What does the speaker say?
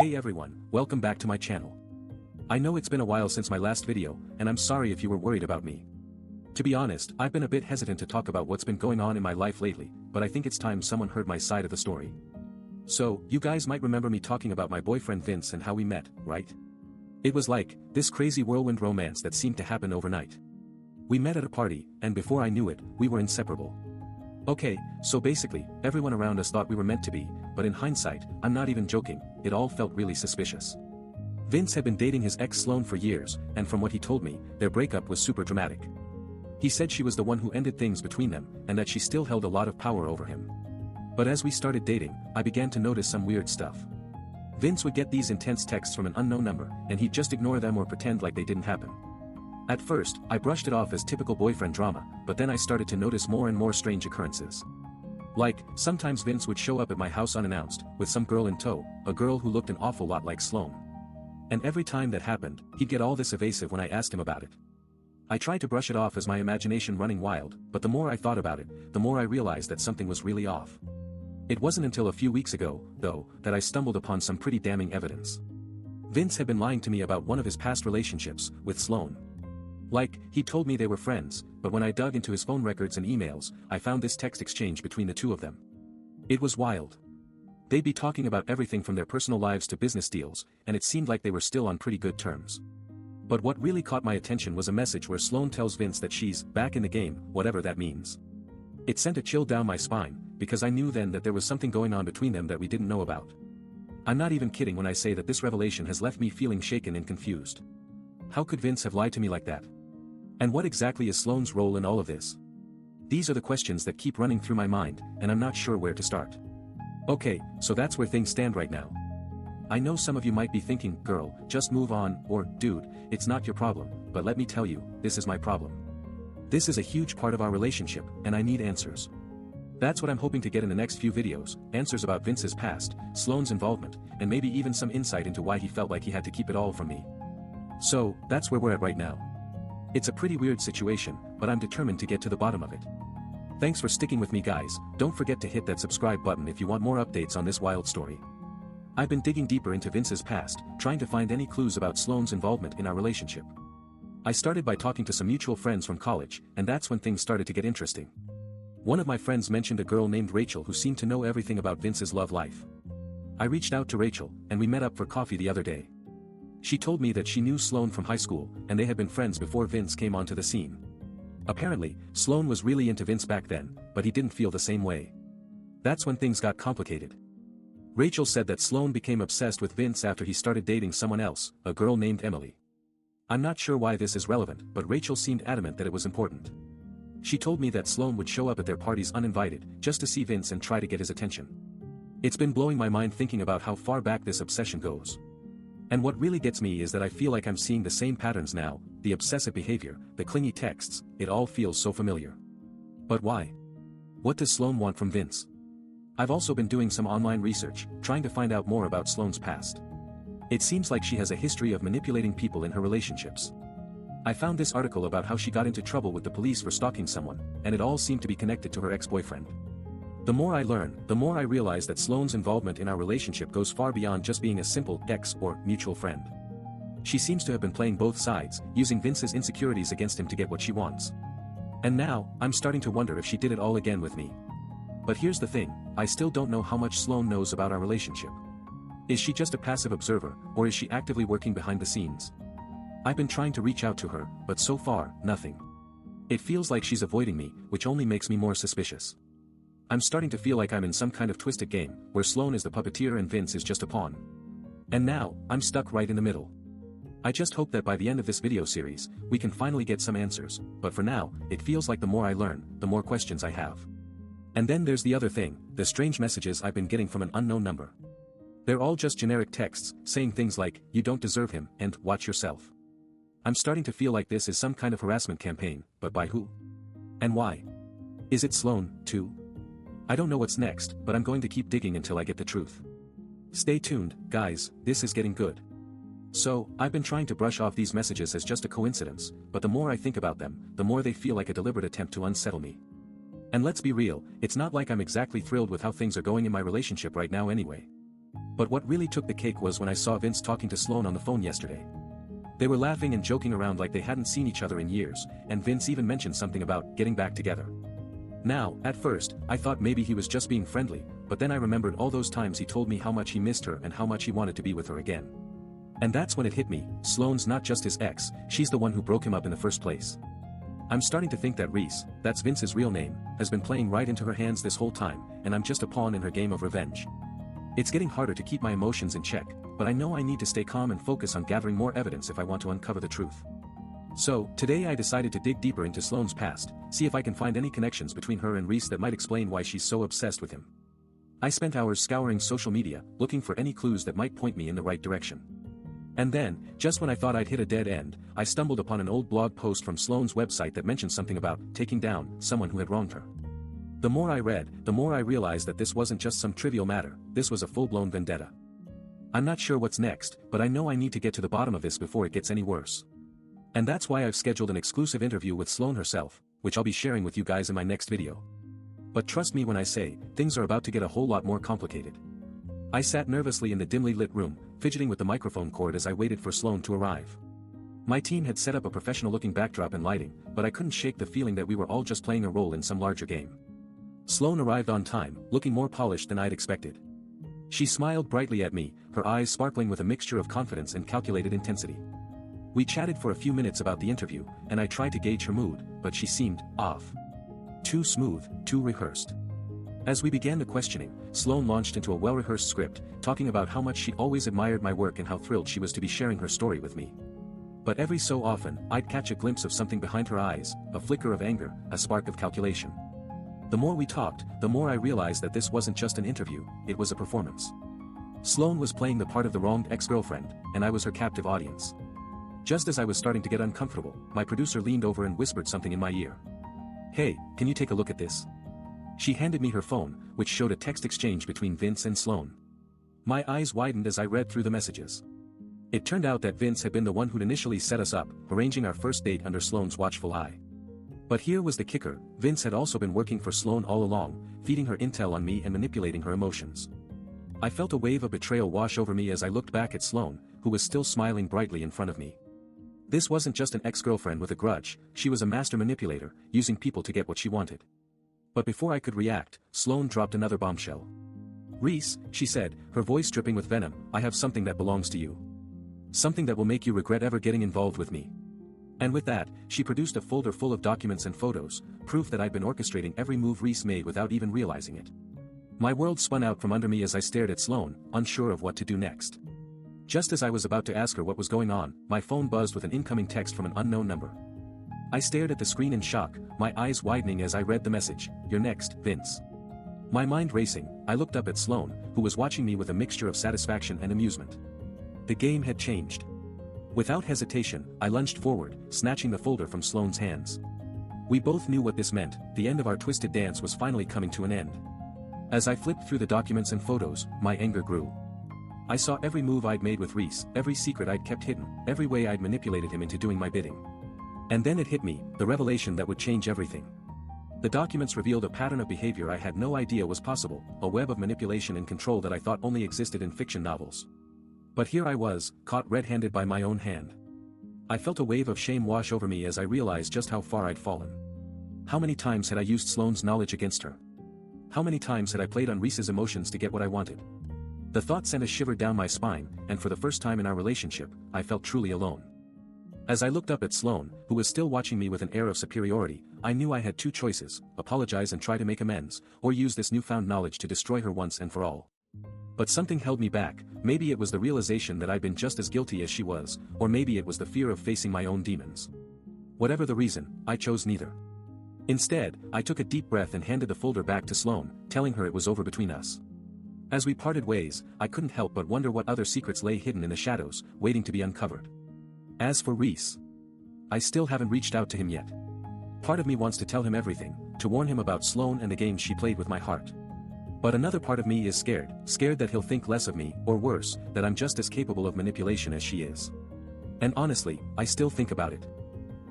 Hey everyone, welcome back to my channel. I know it's been a while since my last video, and I'm sorry if you were worried about me. To be honest, I've been a bit hesitant to talk about what's been going on in my life lately, but I think it's time someone heard my side of the story. So, you guys might remember me talking about my boyfriend Vince and how we met, right? It was like this crazy whirlwind romance that seemed to happen overnight. We met at a party, and before I knew it, we were inseparable. Okay, so basically, everyone around us thought we were meant to be, but in hindsight, I'm not even joking, it all felt really suspicious. Vince had been dating his ex Sloane for years, and from what he told me, their breakup was super dramatic. He said she was the one who ended things between them, and that she still held a lot of power over him. But as we started dating, I began to notice some weird stuff. Vince would get these intense texts from an unknown number, and he'd just ignore them or pretend like they didn't happen. At first, I brushed it off as typical boyfriend drama, but then I started to notice more and more strange occurrences. Like, sometimes Vince would show up at my house unannounced, with some girl in tow, a girl who looked an awful lot like Sloane. And every time that happened, he'd get all this evasive when I asked him about it. I tried to brush it off as my imagination running wild, but the more I thought about it, the more I realized that something was really off. It wasn't until a few weeks ago, though, that I stumbled upon some pretty damning evidence. Vince had been lying to me about one of his past relationships, with Sloane. Like, he told me they were friends, but when I dug into his phone records and emails, I found this text exchange between the two of them. It was wild. They'd be talking about everything from their personal lives to business deals, and it seemed like they were still on pretty good terms. But what really caught my attention was a message where Sloane tells Vince that she's back in the game, whatever that means. It sent a chill down my spine, because I knew then that there was something going on between them that we didn't know about. I'm not even kidding when I say that this revelation has left me feeling shaken and confused. How could Vince have lied to me like that? And what exactly is Sloane's role in all of this? These are the questions that keep running through my mind, and I'm not sure where to start. Okay, so that's where things stand right now. I know some of you might be thinking, girl, just move on, or, dude, it's not your problem, but let me tell you, this is my problem. This is a huge part of our relationship, and I need answers. That's what I'm hoping to get in the next few videos, answers about Vince's past, Sloane's involvement, and maybe even some insight into why he felt like he had to keep it all from me. So, that's where we're at right now. It's a pretty weird situation, but I'm determined to get to the bottom of it. Thanks for sticking with me guys, don't forget to hit that subscribe button if you want more updates on this wild story. I've been digging deeper into Vince's past, trying to find any clues about Sloane's involvement in our relationship. I started by talking to some mutual friends from college, and that's when things started to get interesting. One of my friends mentioned a girl named Rachel who seemed to know everything about Vince's love life. I reached out to Rachel, and we met up for coffee the other day. She told me that she knew Sloane from high school, and they had been friends before Vince came onto the scene. Apparently, Sloane was really into Vince back then, but he didn't feel the same way. That's when things got complicated. Rachel said that Sloane became obsessed with Vince after he started dating someone else, a girl named Emily. I'm not sure why this is relevant, but Rachel seemed adamant that it was important. She told me that Sloane would show up at their parties uninvited, just to see Vince and try to get his attention. It's been blowing my mind thinking about how far back this obsession goes. And what really gets me is that I feel like I'm seeing the same patterns now, the obsessive behavior, the clingy texts, it all feels so familiar. But why? What does Sloane want from Vince? I've also been doing some online research, trying to find out more about Sloane's past. It seems like she has a history of manipulating people in her relationships. I found this article about how she got into trouble with the police for stalking someone, and it all seemed to be connected to her ex-boyfriend. The more I learn, the more I realize that Sloane's involvement in our relationship goes far beyond just being a simple ex or mutual friend. She seems to have been playing both sides, using Vince's insecurities against him to get what she wants. And now, I'm starting to wonder if she did it all again with me. But here's the thing, I still don't know how much Sloane knows about our relationship. Is she just a passive observer, or is she actively working behind the scenes? I've been trying to reach out to her, but so far, nothing. It feels like she's avoiding me, which only makes me more suspicious. I'm starting to feel like I'm in some kind of twisted game, where Sloane is the puppeteer and Vince is just a pawn. And now, I'm stuck right in the middle. I just hope that by the end of this video series, we can finally get some answers, but for now, it feels like the more I learn, the more questions I have. And then there's the other thing, the strange messages I've been getting from an unknown number. They're all just generic texts, saying things like, you don't deserve him, and watch yourself. I'm starting to feel like this is some kind of harassment campaign, but by who? And why? Is it Sloane, too? I don't know what's next, but I'm going to keep digging until I get the truth. Stay tuned, guys, this is getting good. So, I've been trying to brush off these messages as just a coincidence, but the more I think about them, the more they feel like a deliberate attempt to unsettle me. And let's be real, it's not like I'm exactly thrilled with how things are going in my relationship right now anyway. But what really took the cake was when I saw Vince talking to Sloane on the phone yesterday. They were laughing and joking around like they hadn't seen each other in years, and Vince even mentioned something about getting back together. Now, at first, I thought maybe he was just being friendly, but then I remembered all those times he told me how much he missed her and how much he wanted to be with her again. And that's when it hit me, Sloane's not just his ex, she's the one who broke him up in the first place. I'm starting to think that Reese, that's Vince's real name, has been playing right into her hands this whole time, and I'm just a pawn in her game of revenge. It's getting harder to keep my emotions in check, but I know I need to stay calm and focus on gathering more evidence if I want to uncover the truth. So, today I decided to dig deeper into Sloane's past, see if I can find any connections between her and Reese that might explain why she's so obsessed with him. I spent hours scouring social media, looking for any clues that might point me in the right direction. And then, just when I thought I'd hit a dead end, I stumbled upon an old blog post from Sloane's website that mentioned something about taking down someone who had wronged her. The more I read, the more I realized that this wasn't just some trivial matter, this was a full-blown vendetta. I'm not sure what's next, but I know I need to get to the bottom of this before it gets any worse. And that's why I've scheduled an exclusive interview with Sloane herself, which I'll be sharing with you guys in my next video. But trust me when I say, things are about to get a whole lot more complicated. I sat nervously in the dimly lit room, fidgeting with the microphone cord as I waited for Sloane to arrive. My team had set up a professional-looking backdrop and lighting, but I couldn't shake the feeling that we were all just playing a role in some larger game. Sloane arrived on time, looking more polished than I'd expected. She smiled brightly at me, her eyes sparkling with a mixture of confidence and calculated intensity. We chatted for a few minutes about the interview, and I tried to gauge her mood, but she seemed off. Too smooth, too rehearsed. As we began the questioning, Sloane launched into a well-rehearsed script, talking about how much she always admired my work and how thrilled she was to be sharing her story with me. But every so often, I'd catch a glimpse of something behind her eyes, a flicker of anger, a spark of calculation. The more we talked, the more I realized that this wasn't just an interview, it was a performance. Sloane was playing the part of the wronged ex-girlfriend, and I was her captive audience. Just as I was starting to get uncomfortable, my producer leaned over and whispered something in my ear. "Hey, can you take a look at this?" She handed me her phone, which showed a text exchange between Vince and Sloane. My eyes widened as I read through the messages. It turned out that Vince had been the one who'd initially set us up, arranging our first date under Sloane's watchful eye. But here was the kicker, Vince had also been working for Sloane all along, feeding her intel on me and manipulating her emotions. I felt a wave of betrayal wash over me as I looked back at Sloane, who was still smiling brightly in front of me. This wasn't just an ex-girlfriend with a grudge, she was a master manipulator, using people to get what she wanted. But before I could react, Sloane dropped another bombshell. "Reese," she said, her voice dripping with venom, "I have something that belongs to you. Something that will make you regret ever getting involved with me." And with that, she produced a folder full of documents and photos, proof that I'd been orchestrating every move Reese made without even realizing it. My world spun out from under me as I stared at Sloane, unsure of what to do next. Just as I was about to ask her what was going on, my phone buzzed with an incoming text from an unknown number. I stared at the screen in shock, my eyes widening as I read the message, "You're next, Vince." My mind racing, I looked up at Sloane, who was watching me with a mixture of satisfaction and amusement. The game had changed. Without hesitation, I lunged forward, snatching the folder from Sloane's hands. We both knew what this meant, the end of our twisted dance was finally coming to an end. As I flipped through the documents and photos, my anger grew. I saw every move I'd made with Reese, every secret I'd kept hidden, every way I'd manipulated him into doing my bidding. And then it hit me, the revelation that would change everything. The documents revealed a pattern of behavior I had no idea was possible, a web of manipulation and control that I thought only existed in fiction novels. But here I was, caught red-handed by my own hand. I felt a wave of shame wash over me as I realized just how far I'd fallen. How many times had I used Sloane's knowledge against her? How many times had I played on Reese's emotions to get what I wanted? The thought sent a shiver down my spine, and for the first time in our relationship, I felt truly alone. As I looked up at Sloane, who was still watching me with an air of superiority, I knew I had two choices, apologize and try to make amends, or use this newfound knowledge to destroy her once and for all. But something held me back, maybe it was the realization that I'd been just as guilty as she was, or maybe it was the fear of facing my own demons. Whatever the reason, I chose neither. Instead, I took a deep breath and handed the folder back to Sloane, telling her it was over between us. As we parted ways, I couldn't help but wonder what other secrets lay hidden in the shadows, waiting to be uncovered. As for Reese, I still haven't reached out to him yet. Part of me wants to tell him everything, to warn him about Sloane and the game she played with my heart. But another part of me is scared that he'll think less of me, or worse, that I'm just as capable of manipulation as she is. And honestly, I still think about it.